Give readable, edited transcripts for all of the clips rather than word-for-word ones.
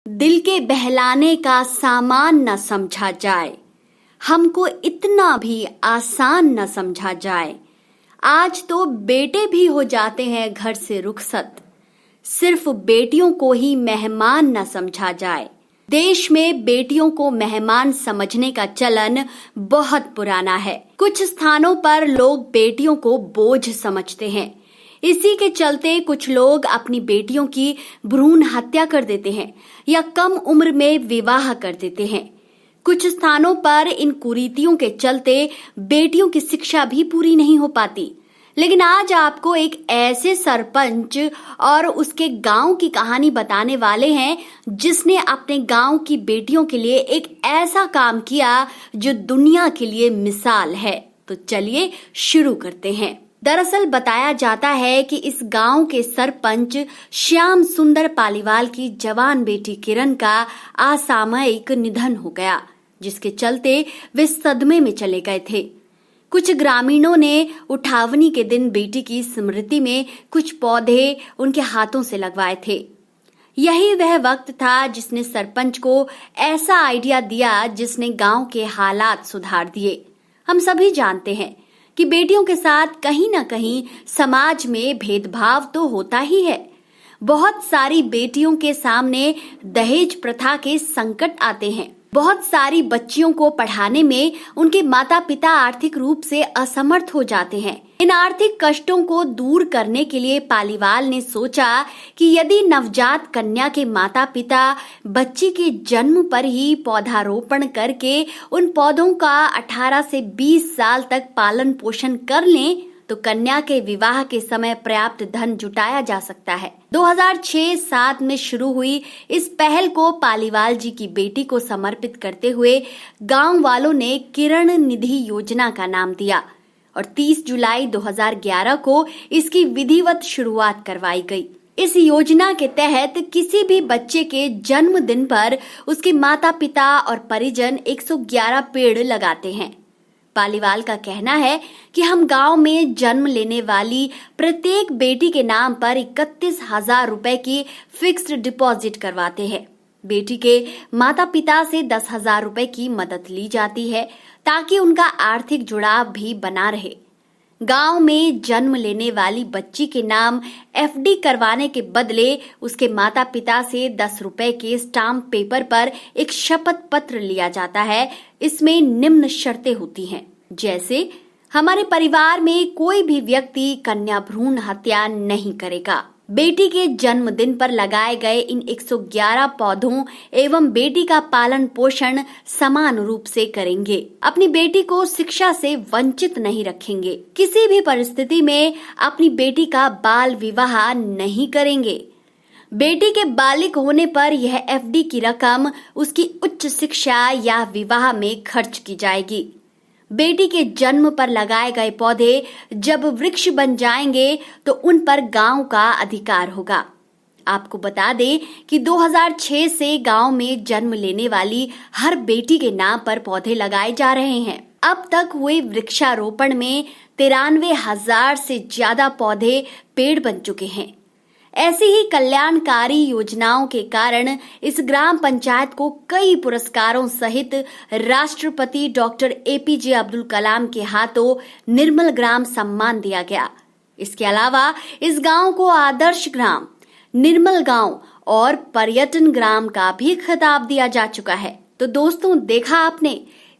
दिल के बहलाने का सामान न समझा जाए, हमको इतना भी आसान न समझा जाए। आज तो बेटे भी हो जाते हैं घर से रुखसत, सिर्फ बेटियों को ही मेहमान न समझा जाए। देश में बेटियों को मेहमान समझने का चलन बहुत पुराना है। कुछ स्थानों पर लोग बेटियों को बोझ समझते हैं। इसी के चलते कुछ लोग अपनी बेटियों की भ्रूण हत्या कर देते हैं या कम उम्र में विवाह कर देते हैं। कुछ स्थानों पर इन कुरीतियों के चलते बेटियों की शिक्षा भी पूरी नहीं हो पाती। लेकिन आज आपको एक ऐसे सरपंच और उसके गांव की कहानी बताने वाले हैं जिसने अपने गांव की बेटियों के लिए एक ऐसा काम किया जो दुनिया के लिए मिसाल है। तो चलिए शुरू करते हैं। दरअसल बताया जाता है कि इस गांव के सरपंच श्याम सुंदर पालीवाल की जवान बेटी किरण का असामयिक निधन हो गया, जिसके चलते वे सदमे में चले गए थे। कुछ ग्रामीणों ने उठावनी के दिन बेटी की स्मृति में कुछ पौधे उनके हाथों से लगवाए थे। यही वह वक्त था जिसने सरपंच को ऐसा आइडिया दिया जिसने गांव के हालात सुधार दिए। हम सभी जानते हैं कि बेटियों के साथ कहीं ना कहीं समाज में भेदभाव तो होता ही है। बहुत सारी बेटियों के सामने दहेज प्रथा के संकट आते हैं। बहुत सारी बच्चियों को पढ़ाने में उनके माता पिता आर्थिक रूप से असमर्थ हो जाते हैं। इन आर्थिक कष्टों को दूर करने के लिए पालीवाल ने सोचा कि यदि नवजात कन्या के माता पिता बच्ची के जन्म पर ही पौधारोपण करके उन पौधों का 18 से 20 साल तक पालन पोषण कर लें तो कन्या के विवाह के समय पर्याप्त धन जुटाया जा सकता है। 2006-07 में शुरू हुई इस पहल को पालीवाल जी की बेटी को समर्पित करते हुए गांव वालों ने किरण निधि योजना का नाम दिया और 30 जुलाई 2011 को इसकी विधिवत शुरुआत करवाई गई। इस योजना के तहत किसी भी बच्चे के जन्मदिन पर उसके माता पिता और परिजन 111 पेड़ लगाते हैं। पालीवाल का कहना है कि हम गांव में जन्म लेने वाली प्रत्येक बेटी के नाम पर 31,000 रुपए की फिक्स्ड डिपॉजिट करवाते हैं। बेटी के माता पिता से 10,000 रुपए की मदद ली जाती है ताकि उनका आर्थिक जुड़ाव भी बना रहे। गांव में जन्म लेने वाली बच्ची के नाम एफडी करवाने के बदले उसके माता पिता से 10 रुपए के स्टाम्प पेपर पर एक शपथ पत्र लिया जाता है। इसमें निम्न शर्तें होती हैं, जैसे हमारे परिवार में कोई भी व्यक्ति कन्या भ्रूण हत्या नहीं करेगा। बेटी के जन्मदिन पर लगाए गए इन 111 पौधों एवं बेटी का पालन पोषण समान रूप से करेंगे। अपनी बेटी को शिक्षा से वंचित नहीं रखेंगे। किसी भी परिस्थिति में अपनी बेटी का बाल विवाह नहीं करेंगे। बेटी के बालिग होने पर यह एफडी की रकम उसकी उच्च शिक्षा या विवाह में खर्च की जाएगी। बेटी के जन्म पर लगाए गए पौधे जब वृक्ष बन जाएंगे तो उन पर गांव का अधिकार होगा। आपको बता दें कि 2006 से गांव में जन्म लेने वाली हर बेटी के नाम पर पौधे लगाए जा रहे हैं। अब तक हुए वृक्षारोपण में 93,000 से ज्यादा पौधे पेड़ बन चुके हैं। ऐसी ही कल्याणकारी योजनाओं के कारण इस ग्राम पंचायत को कई पुरस्कारों सहित राष्ट्रपति डॉक्टर एपीजे अब्दुल कलाम के हाथों निर्मल ग्राम सम्मान दिया गया। इसके अलावा इस गांव को आदर्श ग्राम, निर्मल गांव और पर्यटन ग्राम का भी खिताब दिया जा चुका है। तो दोस्तों, देखा आपने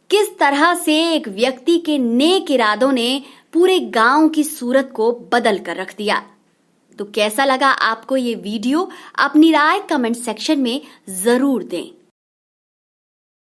किस तरह से एक व्यक्ति के नेक इरादों ने पूरे गांव की सूरत को बदल कर रख दिया। तो कैसा लगा आपको ये वीडियो? अपनी राय कमेंट सेक्शन में जरूर दें।